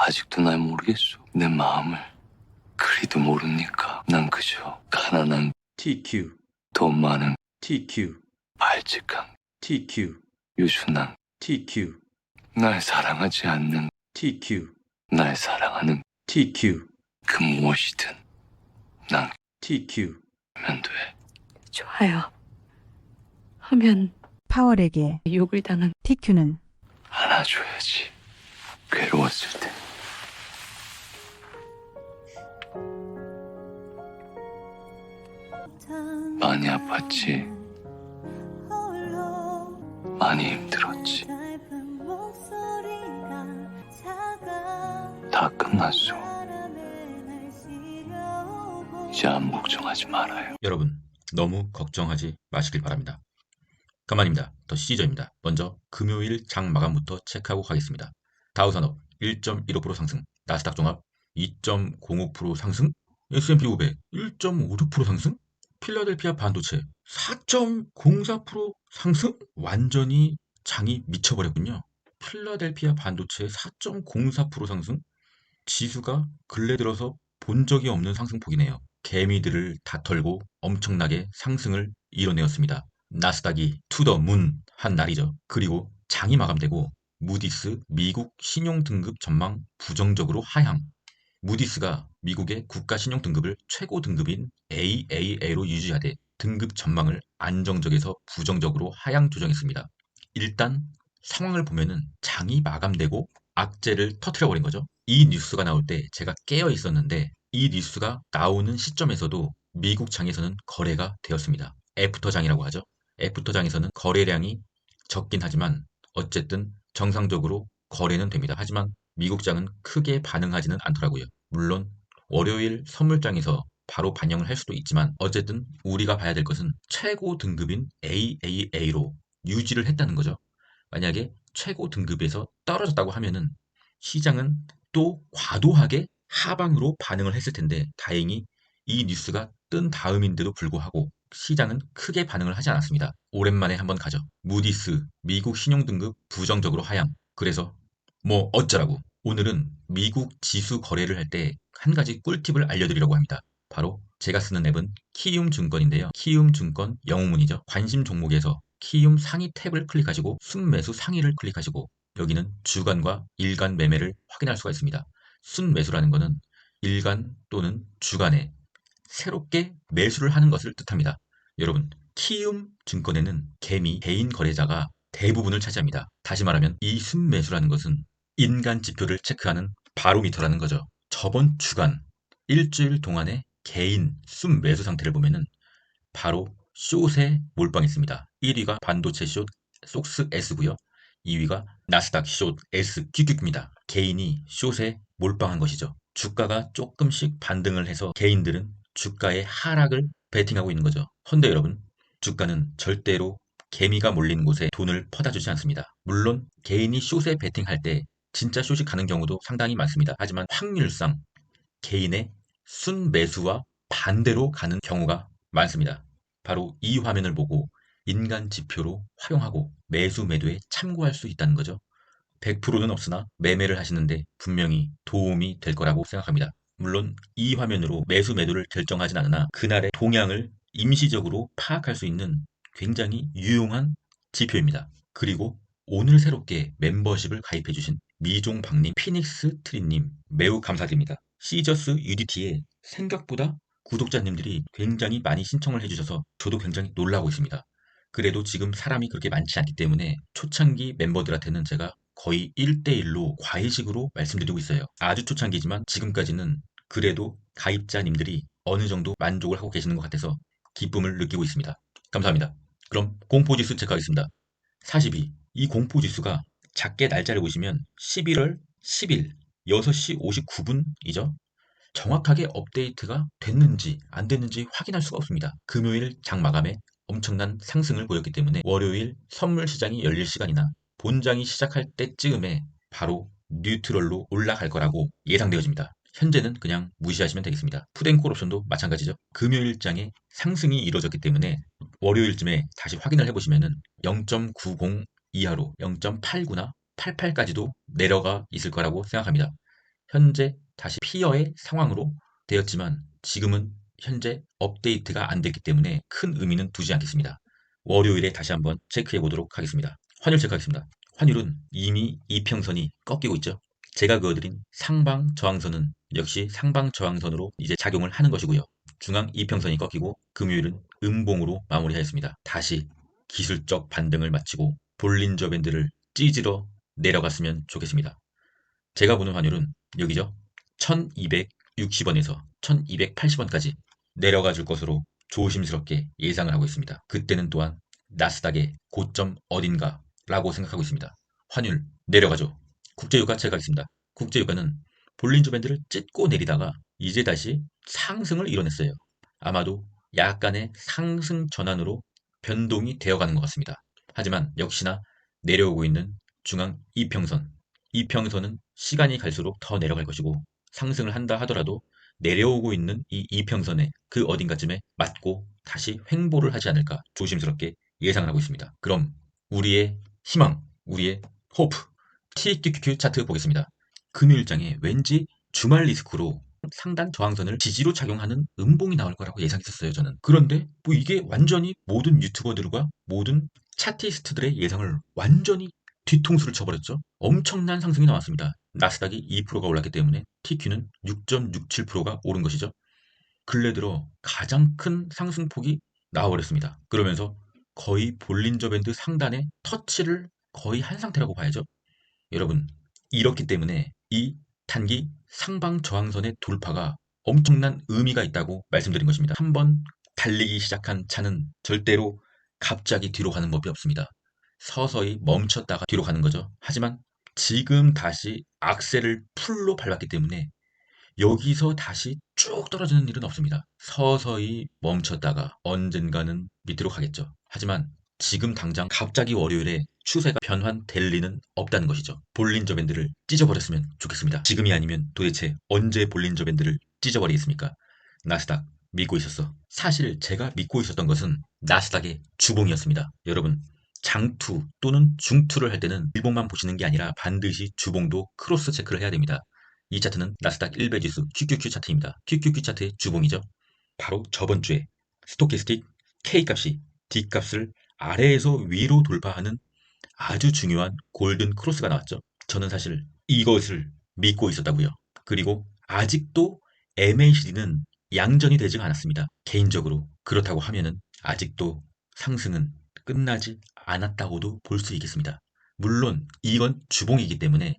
아직도 날 모르겠어. 내 마음을 그리도 모르니까. 난 그저 가난한 TQ, 돈 많은 TQ, 발칙한 TQ, 유순한 TQ, 날 사랑하지 않는 TQ, 날 사랑하는 TQ, 그 무엇이든 난 TQ. 하면 돼. 좋아요. 하면 파월에게 욕을 당한 TQ는 안아줘야지. 괴로웠을 때. 많이 아팠지. 많이 힘들었지. 다 끝났어. 이제 아무 걱정하지 말아요. 여러분, 너무 걱정하지 마시길 바랍니다. 가만입니다. 더 시저입니다. 먼저 금요일 장 마감부터 체크하고 가겠습니다. 다우산업 1.15% 상승, 나스닥 종합 2.05% 상승, S&P 500 1.56% 상승, 필라델피아 반도체 4.04% 상승? 완전히 장이 미쳐버렸군요. 필라델피아 반도체 4.04% 상승? 지수가 근래 들어서 본 적이 없는 상승폭이네요. 개미들을 다 털고 엄청나게 상승을 이뤄내었습니다. 나스닥이 투더 문 한 날이죠. 그리고 장이 마감되고 무디스 미국 신용 등급 전망 부정적으로 하향. 무디스가 미국의 국가 신용 등급을 최고 등급인 AAA로 유지하되 등급 전망을 안정적에서 부정적으로 하향 조정했습니다. 일단 상황을 보면은 장이 마감되고 악재를 터트려 버린 거죠. 이 뉴스가 나올 때 제가 깨어 있었는데 이 뉴스가 나오는 시점에서도 미국 장에서는 거래가 되었습니다. 애프터장이라고 하죠. 애프터장에서는 거래량이 적긴 하지만 어쨌든 정상적으로 거래는 됩니다. 하지만 미국장은 크게 반응하지는 않더라고요. 물론 월요일 선물장에서 바로 반영을 할 수도 있지만 어쨌든 우리가 봐야 될 것은 최고 등급인 AAA로 유지를 했다는 거죠. 만약에 최고 등급에서 떨어졌다고 하면은 시장은 또 과도하게 하방으로 반응을 했을 텐데 다행히 이 뉴스가 뜬 다음인데도 불구하고 시장은 크게 반응을 하지 않았습니다. 오랜만에 한번 가죠. 무디스 미국 신용등급 부정적으로 하향. 그래서 뭐 어쩌라고. 오늘은 미국 지수 거래를 할 때 한 가지 꿀팁을 알려드리려고 합니다. 바로 제가 쓰는 앱은 키움증권인데요. 키움증권 영웅문이죠. 관심 종목에서 키움 상위 탭을 클릭하시고 순매수 상위를 클릭하시고 여기는 주간과 일간 매매를 확인할 수가 있습니다. 순매수라는 것은 일간 또는 주간에 새롭게 매수를 하는 것을 뜻합니다. 여러분, 키움 증권에는 개미, 개인 거래자가 대부분을 차지합니다. 다시 말하면 이 순매수라는 것은 인간 지표를 체크하는 바로미터라는 거죠. 저번 주간 일주일 동안의 개인 순매수 상태를 보면은 바로 숏에 몰빵했습니다. 1위가 반도체 숏 속스 S고요. 2위가 나스닥 숏 SQQ입니다. 개인이 숏에 몰빵한 것이죠. 주가가 조금씩 반등을 해서 개인들은 주가의 하락을 베팅하고 있는 거죠. 헌데 여러분, 주가는 절대로 개미가 몰린 곳에 돈을 퍼다 주지 않습니다. 물론 개인이 숏에 베팅할 때 진짜 숏이 가는 경우도 상당히 많습니다. 하지만 확률상 개인의 순매수와 반대로 가는 경우가 많습니다. 바로 이 화면을 보고 인간 지표로 활용하고 매수 매도에 참고할 수 있다는 거죠. 100%는 없으나 매매를 하시는데 분명히 도움이 될 거라고 생각합니다. 물론 이 화면으로 매수 매도를 결정하진 않으나 그날의 동향을 임시적으로 파악할 수 있는 굉장히 유용한 지표입니다. 그리고 오늘 새롭게 멤버십을 가입해주신 미종박님, 피닉스 트리님 매우 감사드립니다. 시저스 UDT에 생각보다 구독자님들이 굉장히 많이 신청을 해주셔서 저도 굉장히 놀라고 있습니다. 그래도 지금 사람이 그렇게 많지 않기 때문에 초창기 멤버들한테는 제가 거의 1대1로 과외식으로 말씀드리고 있어요. 아주 초창기지만 지금까지는 그래도 가입자님들이 어느 정도 만족을 하고 계시는 것 같아서 기쁨을 느끼고 있습니다. 감사합니다. 그럼 공포지수 체크하겠습니다. 42. 이 공포지수가 작게 날짜를 보시면 11월 10일 6시 59분이죠. 정확하게 업데이트가 됐는지 안 됐는지 확인할 수가 없습니다. 금요일 장 마감에 엄청난 상승을 보였기 때문에 월요일 선물 시장이 열릴 시간이나 본장이 시작할 때쯤에 바로 뉴트럴로 올라갈 거라고 예상되어집니다. 현재는 그냥 무시하시면 되겠습니다. 푸드앤콜 옵션도 마찬가지죠. 금요일 장에 상승이 이루어졌기 때문에 월요일쯤에 다시 확인을 해보시면은 0.90 이하로 0.89나 88까지도 내려가 있을 거라고 생각합니다. 현재 다시 피어의 상황으로 되었지만 지금은 현재 업데이트가 안 됐기 때문에 큰 의미는 두지 않겠습니다. 월요일에 다시 한번 체크해 보도록 하겠습니다. 환율 체크하겠습니다. 환율은 이미 이평선이 꺾이고 있죠. 제가 그어드린 상방 저항선은 역시 상방 저항선으로 이제 작용을 하는 것이고요. 중앙 이평선이 꺾이고 금요일은 음봉으로 마무리하였습니다. 다시 기술적 반등을 마치고 볼린저 밴드를 찢으러 내려갔으면 좋겠습니다. 제가 보는 환율은 여기죠. 1260원에서 1280원까지 내려가 줄 것으로 조심스럽게 예상을 하고 있습니다. 그때는 또한 나스닥의 고점 어딘가 라고 생각하고 있습니다. 환율 내려가죠. 국제유가 체크하겠습니다. 국제유가는 볼린저 밴드를 찢고 내리다가 이제 다시 상승을 이뤄냈어요. 아마도 약간의 상승 전환으로 변동이 되어가는 것 같습니다. 하지만 역시나 내려오고 있는 중앙 이평선, 이평선은 시간이 갈수록 더 내려갈 것이고 상승을 한다 하더라도 내려오고 있는 이 이평선에 그 어딘가쯤에 맞고 다시 횡보를 하지 않을까 조심스럽게 예상을 하고 있습니다. 그럼 우리의 희망, 우리의 호프, TQQQ 차트 보겠습니다. 금요일장에 왠지 주말 리스크로 상단 저항선을 지지로 작용하는 음봉이 나올 거라고 예상했었어요, 저는. 그런데 뭐 이게 완전히 모든 유튜버들과 모든 차티스트들의 예상을 완전히 뒤통수를 쳐버렸죠. 엄청난 상승이 나왔습니다. 나스닥이 2%가 올랐기 때문에 TQ는 6.67%가 오른 것이죠. 근래 들어 가장 큰 상승폭이 나와버렸습니다. 그러면서 거의 볼린저 밴드 상단에 터치를 거의 한 상태라고 봐야죠. 여러분, 이렇기 때문에 이 단기 상방 저항선의 돌파가 엄청난 의미가 있다고 말씀드린 것입니다. 한번 달리기 시작한 차는 절대로 갑자기 뒤로 가는 법이 없습니다. 서서히 멈췄다가 뒤로 가는 거죠. 하지만 지금 다시 악셀을 풀로 밟았기 때문에 여기서 다시 쭉 떨어지는 일은 없습니다. 서서히 멈췄다가 언젠가는 밑으로 가겠죠. 하지만 지금 당장 갑자기 월요일에 추세가 변환될 리는 없다는 것이죠. 볼린저 밴드를 찢어버렸으면 좋겠습니다. 지금이 아니면 도대체 언제 볼린저 밴드를 찢어버리겠습니까? 나스닥 믿고 있었어. 사실 제가 믿고 있었던 것은 나스닥의 주봉이었습니다. 여러분, 장투 또는 중투를 할 때는 일봉만 보시는 게 아니라 반드시 주봉도 크로스 체크를 해야 됩니다. 이 차트는 나스닥 100지수 QQQ 차트입니다. QQQ 차트의 주봉이죠. 바로 저번 주에 스토캐스틱 K값이 D값을 아래에서 위로 돌파하는 아주 중요한 골든 크로스가 나왔죠. 저는 사실 이것을 믿고 있었다고요. 그리고 아직도 MACD는 양전이 되지가 않았습니다. 개인적으로 그렇다고 하면은 아직도 상승은 끝나지 않았다고도 볼 수 있겠습니다. 물론 이건 주봉이기 때문에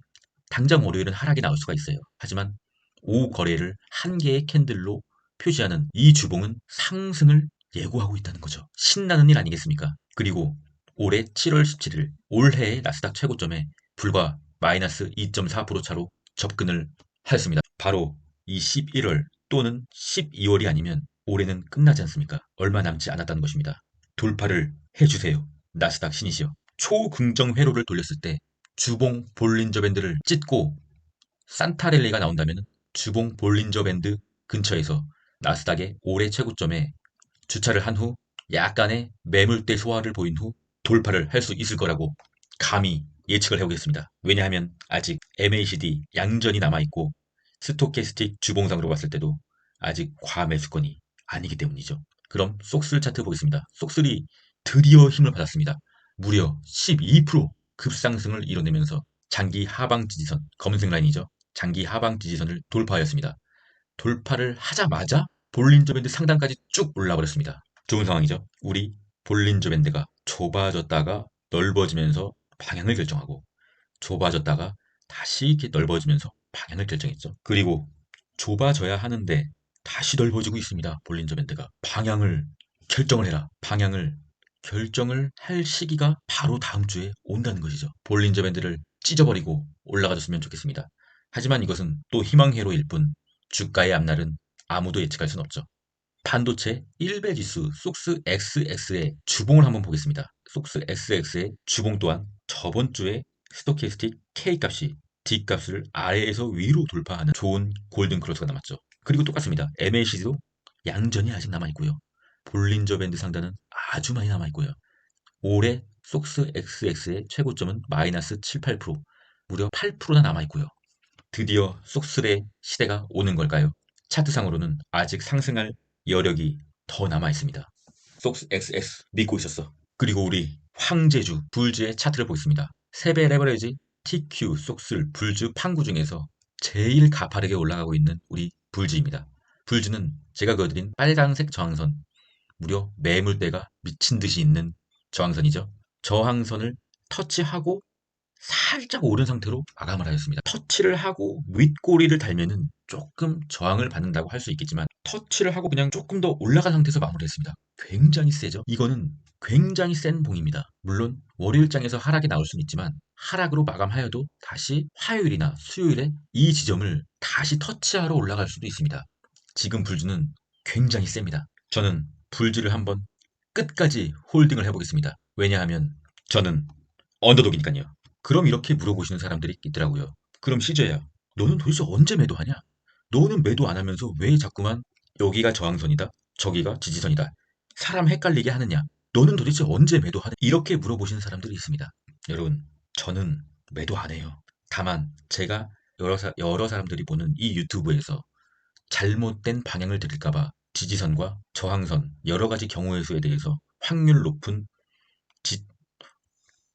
당장 월요일은 하락이 나올 수가 있어요. 하지만 오후 거래를 한 개의 캔들로 표시하는 이 주봉은 상승을 예고하고 있다는 거죠. 신나는 일 아니겠습니까? 그리고 올해 7월 17일 올해의 나스닥 최고점에 불과 마이너스 2.4% 차로 접근을 하였습니다. 바로 이 11월 또는 12월이 아니면 올해는 끝나지 않습니까? 얼마 남지 않았다는 것입니다. 돌파를 해주세요. 나스닥 신이시여. 초긍정 회로를 돌렸을 때 주봉 볼린저 밴드를 찢고 산타렐리가 나온다면 주봉 볼린저 밴드 근처에서 나스닥의 올해 최고점에 주차를 한 후 약간의 매물대 소화를 보인 후 돌파를 할 수 있을 거라고 감히 예측을 해보겠습니다. 왜냐하면 아직 MACD 양전이 남아있고 스토캐스틱 주봉상으로 봤을 때도 아직 과매수권이 아니기 때문이죠. 그럼 속슬 차트 보겠습니다. 속슬이 드디어 힘을 받았습니다. 무려 12% 급상승을 이뤄내면서 장기 하방 지지선, 검은색 라인이죠. 장기 하방 지지선을 돌파하였습니다. 돌파를 하자마자 볼린저 밴드 상단까지 쭉 올라버렸습니다. 좋은 상황이죠. 우리 볼린저 밴드가 좁아졌다가 넓어지면서 방향을 결정하고 좁아졌다가 다시 이렇게 넓어지면서 방향을 결정했죠. 그리고 좁아져야 하는데 다시 넓어지고 있습니다. 볼린저 밴드가. 방향을 결정을 해라. 방향을 결정을 할 시기가 바로 다음 주에 온다는 것이죠. 볼린저 밴드를 찢어버리고 올라가줬으면 좋겠습니다. 하지만 이것은 또 희망회로일 뿐 주가의 앞날은 아무도 예측할 수는 없죠. 반도체 1배지수 속스 XX의 주봉을 한번 보겠습니다. 속스 XX의 주봉 또한 저번 주에 스토캐스틱 K값이 D값을 아래에서 위로 돌파하는 좋은 골든 크로스가 남았죠. 그리고 똑같습니다. MACD도 양전이 아직 남아있고요. 볼린저 밴드 상단은 아주 많이 남아있고요. 올해 속스 XX의 최고점은 마이너스 7, 8%, 무려 8%나 남아있고요. 드디어 속슬의 시대가 오는 걸까요? 차트상으로는 아직 상승할 여력이 더 남아 있습니다. 속스 XX 믿고 있었어. 그리고 우리 황제주 불즈의 차트를 보겠습니다. 세배 레버리지 TQ 속슬 불즈 판구 중에서 제일 가파르게 올라가고 있는 우리 불즈입니다. 불즈는 제가 그어드린 빨간색 저항선, 무려 매물대가 미친 듯이 있는 저항선이죠. 저항선을 터치하고 살짝 오른 상태로 마감을 하였습니다. 터치를 하고 윗꼬리를 달면은 조금 저항을 받는다고 할 수 있겠지만 터치를 하고 그냥 조금 더 올라간 상태에서 마무리했습니다. 굉장히 세죠. 이거는 굉장히 센 봉입니다. 물론 월요일장에서 하락이 나올 수는 있지만 하락으로 마감하여도 다시 화요일이나 수요일에 이 지점을 다시 터치하러 올라갈 수도 있습니다. 지금 불주는 굉장히 셉니다. 저는 불주를 한번 끝까지 홀딩을 해보겠습니다. 왜냐하면 저는 언더독이니까요. 그럼 이렇게 물어보시는 사람들이 있더라고요. 그럼 CJ야, 너는 도대체 언제 매도하냐? 너는 매도 안 하면서 왜 자꾸만 여기가 저항선이다, 저기가 지지선이다, 사람 헷갈리게 하느냐? 너는 도대체 언제 매도하냐? 이렇게 물어보시는 사람들이 있습니다. 여러분, 저는 매도 안 해요. 다만 제가 여러 사람들이 보는 이 유튜브에서 잘못된 방향을 드릴까봐 지지선과 저항선 여러 가지 경우의 수에 대해서 지-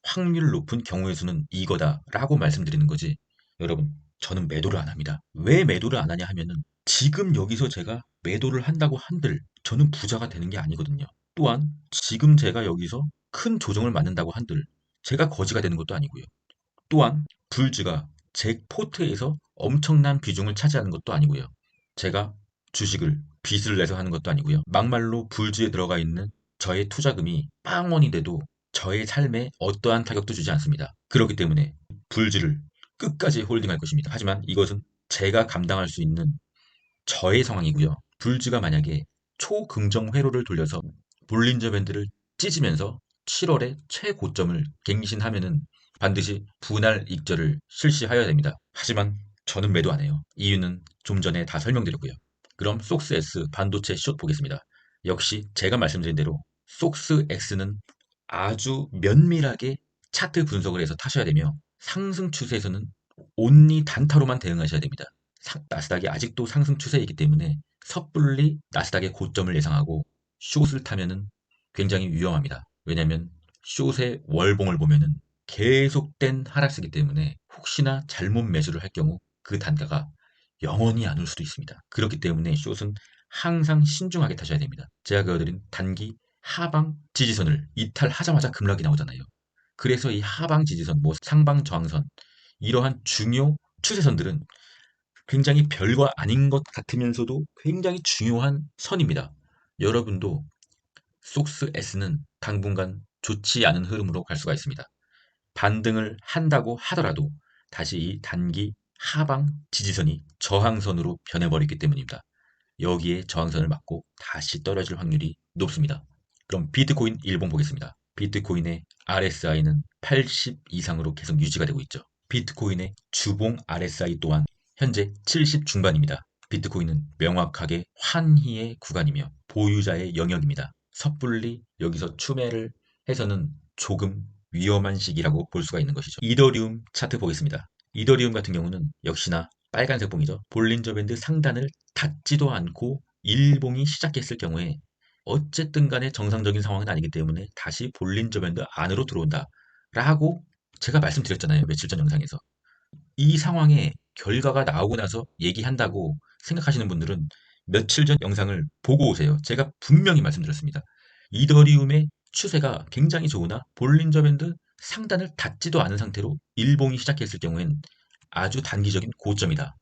확률 높은 경우의 수는 이거다라고 말씀드리는 거지. 여러분, 저는 매도를 안 합니다. 왜 매도를 안 하냐 하면은 지금 여기서 제가 매도를 한다고 한들 저는 부자가 되는 게 아니거든요. 또한 지금 제가 여기서 큰 조정을 맞는다고 한들 제가 거지가 되는 것도 아니고요. 또한 불주가 제 포트에서 엄청난 비중을 차지하는 것도 아니고요. 제가 주식을 빚을 내서 하는 것도 아니고요. 막말로 불주에 들어가 있는 저의 투자금이 빵원이 돼도 저의 삶에 어떠한 타격도 주지 않습니다. 그렇기 때문에 불주를 끝까지 홀딩할 것입니다. 하지만 이것은 제가 감당할 수 있는 저의 상황이고요. 불주가 만약에 초긍정 회로를 돌려서 볼린저 밴드를 찢으면서 7월에 최고점을 갱신하면은 반드시 분할 익절을 실시하여야 됩니다. 하지만 저는 매도 안 해요. 이유는 좀 전에 다 설명드렸고요. 그럼 속스 S 반도체 숏 보겠습니다. 역시 제가 말씀드린 대로 속스 X는 아주 면밀하게 차트 분석을 해서 타셔야 되며 상승 추세에서는 온리 단타로만 대응하셔야 됩니다. 나스닥이 아직도 상승 추세이기 때문에 섣불리 나스닥의 고점을 예상하고 숏을 타면은 굉장히 위험합니다. 왜냐하면 숏의 월봉을 보면은 계속된 하락세이기 때문에 혹시나 잘못 매수를 할 경우 그 단가가 영원히 안 올 수도 있습니다. 그렇기 때문에 숏은 항상 신중하게 타셔야 됩니다. 제가 그어드린 단기 하방 지지선을 이탈하자마자 급락이 나오잖아요. 그래서 이 하방 지지선, 뭐 상방 저항선 이러한 중요 추세선들은 굉장히 별거 아닌 것 같으면서도 굉장히 중요한 선입니다. 여러분도 속스 S는 당분간 좋지 않은 흐름으로 갈 수가 있습니다. 반등을 한다고 하더라도 다시 이 단기 하방 지지선이 저항선으로 변해버리기 때문입니다. 여기에 저항선을 맞고 다시 떨어질 확률이 높습니다. 그럼 비트코인 일봉 보겠습니다. 비트코인의 RSI는 80 이상으로 계속 유지가 되고 있죠. 비트코인의 주봉 RSI 또한 현재 70 중반입니다. 비트코인은 명확하게 환희의 구간이며 보유자의 영역입니다. 섣불리 여기서 추매를 해서는 조금 위험한 시기라고 볼 수가 있는 것이죠. 이더리움 차트 보겠습니다. 이더리움 같은 경우는 역시나 빨간색 봉이죠. 볼린저 밴드 상단을 닿지도 않고 일봉이 시작했을 경우에 어쨌든 간에 정상적인 상황은 아니기 때문에 다시 볼린저 밴드 안으로 들어온다 라고 제가 말씀드렸잖아요. 며칠 전 영상에서. 이 상황에 결과가 나오고 나서 얘기한다고 생각하시는 분들은 며칠 전 영상을 보고 오세요. 제가 분명히 말씀드렸습니다. 이더리움의 추세가 굉장히 좋으나 볼린저 밴드 상단을 닿지도 않은 상태로 일봉이 시작했을 경우엔 아주 단기적인 고점이다.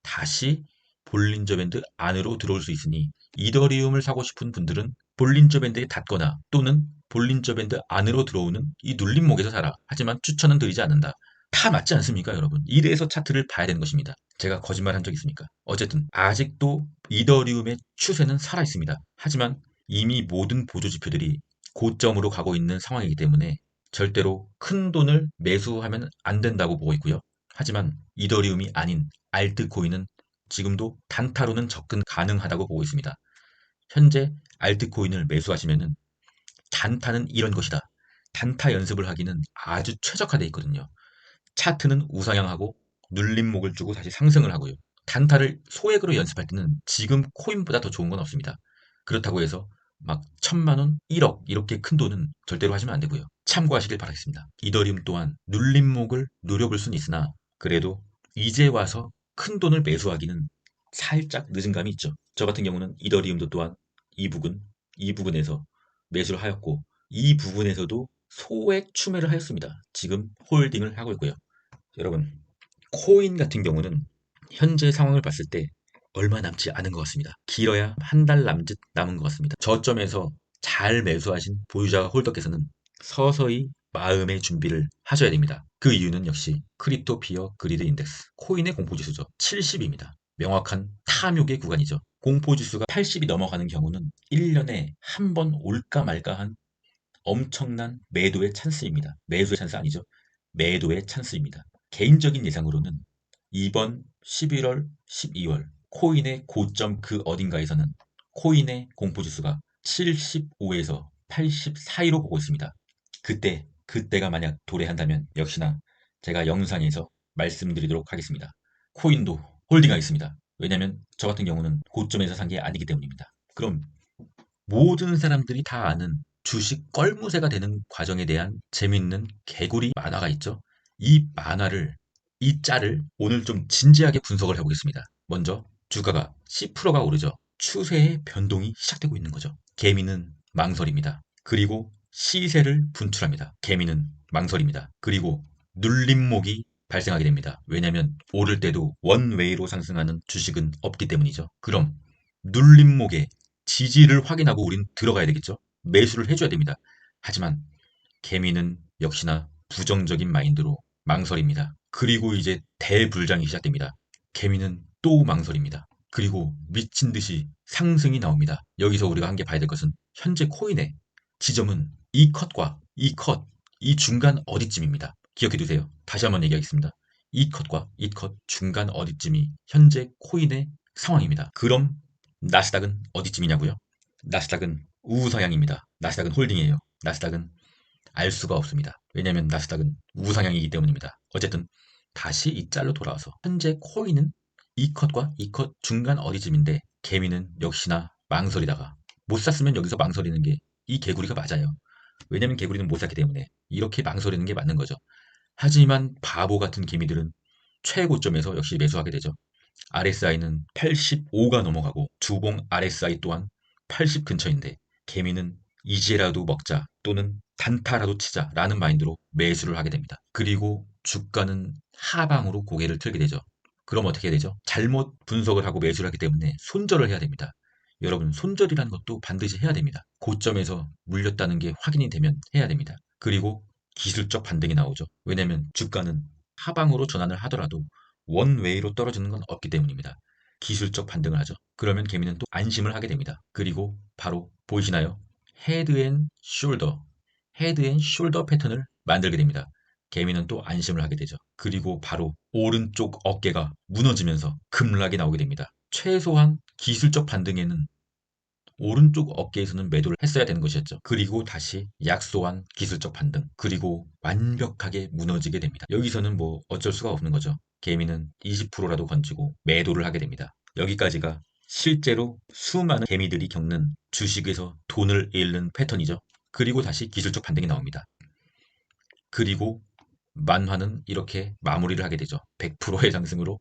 다시 볼린저 밴드 안으로 들어올 수 있으니 이더리움을 사고 싶은 분들은 볼린저 밴드에 닿거나 또는 볼린저 밴드 안으로 들어오는 이 눌림목에서 사라. 하지만 추천은 드리지 않는다. 다 맞지 않습니까, 여러분? 이래서 차트를 봐야 되는 것입니다. 제가 거짓말 한 적 있습니까? 어쨌든 아직도 이더리움의 추세는 살아 있습니다. 하지만 이미 모든 보조 지표들이 고점으로 가고 있는 상황이기 때문에 절대로 큰 돈을 매수하면 안 된다고 보고 있고요. 하지만 이더리움이 아닌 알트코인은 지금도 단타로는 접근 가능하다고 보고 있습니다. 현재 알트코인을 매수하시면은 단타는 이런 것이다. 단타 연습을 하기는 아주 최적화되어 있거든요. 차트는 우상향하고 눌림목을 주고 다시 상승을 하고요. 단타를 소액으로 연습할 때는 지금 코인보다 더 좋은 건 없습니다. 그렇다고 해서 막 1,000만 원, 1억 이렇게 큰 돈은 절대로 하시면 안 되고요. 참고하시길 바라겠습니다. 이더리움 또한 눌림목을 노려볼 수는 있으나 그래도 이제 와서 큰 돈을 매수하기는 살짝 늦은 감이 있죠. 저 같은 경우는 이더리움도 또한 이 부분에서 매수를 하였고 이 부분에서도 소액 추매를 하였습니다. 지금 홀딩을 하고 있고요. 여러분, 코인 같은 경우는 현재 상황을 봤을 때 얼마 남지 않은 것 같습니다. 길어야 한 달 남짓 남은 것 같습니다. 저점에서 잘 매수하신 보유자 홀더께서는 서서히 마음의 준비를 하셔야 됩니다. 그 이유는 역시 크립토 피어 그리드 인덱스, 코인의 공포지수죠. 70입니다. 명확한 탐욕의 구간이죠. 공포지수가 80이 넘어가는 경우는 1년에 한 번 올까 말까 한 엄청난 매도의 찬스입니다. 매수의 찬스 아니죠. 매도의 찬스입니다. 개인적인 예상으로는 이번 11월, 12월 코인의 고점 그 어딘가에서는 코인의 공포지수가 75에서 80 사이로 보고 있습니다. 그때가 만약 도래한다면 역시나 제가 영상에서 말씀드리도록 하겠습니다. 코인도 홀딩하겠습니다. 왜냐면 저 같은 경우는 고점에서 산 게 아니기 때문입니다. 그럼 모든 사람들이 다 아는 주식 껄무새가 되는 과정에 대한 재밌는 개구리 만화가 있죠. 이 만화를, 이 짤을 오늘 좀 진지하게 분석을 해보겠습니다. 먼저 주가가 10%가 오르죠. 추세의 변동이 시작되고 있는 거죠. 개미는 망설입니다. 그리고 시세를 분출합니다. 개미는 망설입니다. 그리고 눌림목이 발생하게 됩니다. 왜냐하면 오를 때도 원웨이로 상승하는 주식은 없기 때문이죠. 그럼 눌림목에 지지를 확인하고 우린 들어가야 되겠죠. 매수를 해줘야 됩니다. 하지만 개미는 역시나 부정적인 마인드로 망설입니다. 그리고 이제 대불장이 시작됩니다. 개미는 또 망설입니다. 그리고 미친 듯이 상승이 나옵니다. 여기서 우리가 한 개 봐야 될 것은 현재 코인의 지점은 이 컷과 이 컷, 이 중간 어디쯤입니다. 기억해 두세요. 다시 한번 얘기하겠습니다. 이 컷과 이 컷 중간 어디쯤이 현재 코인의 상황입니다. 그럼 나스닥은 어디쯤이냐고요? 나스닥은 우상향입니다. 나스닥은 홀딩이에요. 나스닥은 알 수가 없습니다. 왜냐하면 나스닥은 우상향이기 때문입니다. 어쨌든 다시 이 짤로 돌아와서 현재 코인은 이 컷과 이 컷 중간 어디쯤인데 개미는 역시나 망설이다가 못 샀으면 여기서 망설이는 게 이 개구리가 맞아요. 왜냐면 개구리는 못 샀기 때문에 이렇게 망설이는 게 맞는 거죠. 하지만 바보 같은 개미들은 최고점에서 역시 매수하게 되죠. RSI는 85가 넘어가고 주봉 RSI 또한 80 근처인데 개미는 이제라도 먹자 또는 단타라도 치자 라는 마인드로 매수를 하게 됩니다. 그리고 주가는 하방으로 고개를 틀게 되죠. 그럼 어떻게 해야 되죠? 잘못 분석을 하고 매수를 하기 때문에 손절을 해야 됩니다. 여러분, 손절이라는 것도 반드시 해야 됩니다. 고점에서 물렸다는 게 확인이 되면 해야 됩니다. 그리고 기술적 반등이 나오죠. 왜냐면 주가는 하방으로 전환을 하더라도 원웨이로 떨어지는 건 없기 때문입니다. 기술적 반등을 하죠. 그러면 개미는 또 안심을 하게 됩니다. 그리고 바로 보이시나요? 헤드 앤 숄더 패턴을 만들게 됩니다. 개미는 또 안심을 하게 되죠. 그리고 바로 오른쪽 어깨가 무너지면서 급락이 나오게 됩니다. 최소한 기술적 반등에는 오른쪽 어깨에서는 매도를 했어야 되는 것이었죠. 그리고 다시 약소한 기술적 반등, 그리고 완벽하게 무너지게 됩니다. 여기서는 뭐 어쩔 수가 없는 거죠. 개미는 20%라도 건지고 매도를 하게 됩니다. 여기까지가 실제로 수많은 개미들이 겪는 주식에서 돈을 잃는 패턴이죠. 그리고 다시 기술적 반등이 나옵니다. 그리고 만화는 이렇게 마무리를 하게 되죠. 100%의 상승으로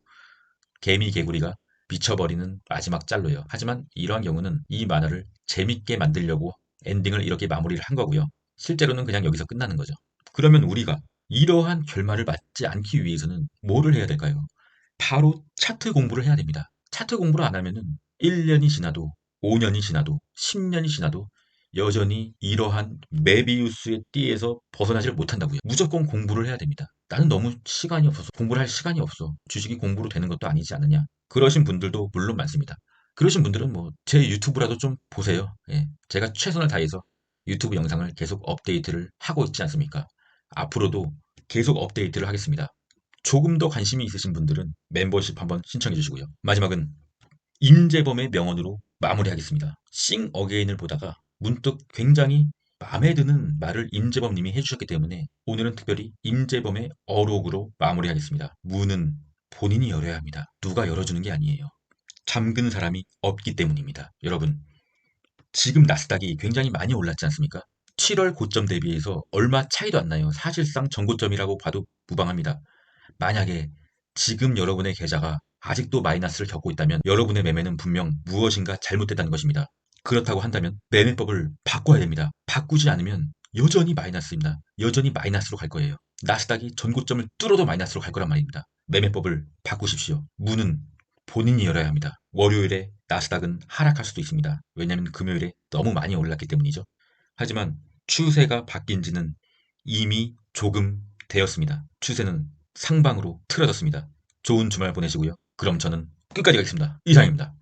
개미 개구리가 미쳐버리는 마지막 짤로요. 하지만 이러한 경우는 이 만화를 재밌게 만들려고 엔딩을 이렇게 마무리를 한 거고요. 실제로는 그냥 여기서 끝나는 거죠. 그러면 우리가 이러한 결말을 맞지 않기 위해서는 뭐를 해야 될까요? 바로 차트 공부를 해야 됩니다. 차트 공부를 안 하면은 1년이 지나도 5년이 지나도 10년이 지나도 여전히 이러한 메비우스의 띠에서 벗어나지를 못한다고요. 무조건 공부를 해야 됩니다. 나는 너무 시간이 없어서 공부를 할 시간이 없어. 주식이 공부로 되는 것도 아니지 않느냐. 그러신 분들도 물론 많습니다. 그러신 분들은 뭐 제 유튜브라도 좀 보세요. 예, 제가 최선을 다해서 유튜브 영상을 계속 업데이트를 하고 있지 않습니까? 앞으로도 계속 업데이트를 하겠습니다. 조금 더 관심이 있으신 분들은 멤버십 한번 신청해 주시고요. 마지막은 임재범의 명언으로 마무리하겠습니다. 싱 어게인을 보다가 문득 굉장히 마음에 드는 말을 임재범 님이 해주셨기 때문에 오늘은 특별히 임재범의 어록으로 마무리하겠습니다. 무는 본인이 열어야 합니다. 누가 열어주는 게 아니에요. 잠근 사람이 없기 때문입니다. 여러분, 지금 나스닥이 굉장히 많이 올랐지 않습니까? 7월 고점 대비해서 얼마 차이도 안 나요. 사실상 전고점이라고 봐도 무방합니다. 만약에 지금 여러분의 계좌가 아직도 마이너스를 겪고 있다면 여러분의 매매는 분명 무엇인가 잘못됐다는 것입니다. 그렇다고 한다면 매매법을 바꿔야 됩니다. 바꾸지 않으면 여전히 마이너스입니다. 여전히 마이너스로 갈 거예요. 나스닥이 전고점을 뚫어도 마이너스로 갈 거란 말입니다. 매매법을 바꾸십시오. 문은 본인이 열어야 합니다. 월요일에 나스닥은 하락할 수도 있습니다. 왜냐하면 금요일에 너무 많이 올랐기 때문이죠. 하지만 추세가 바뀐 지는 이미 조금 되었습니다. 추세는 상방으로 틀어졌습니다. 좋은 주말 보내시고요. 그럼 저는 끝까지 가겠습니다. 이상입니다.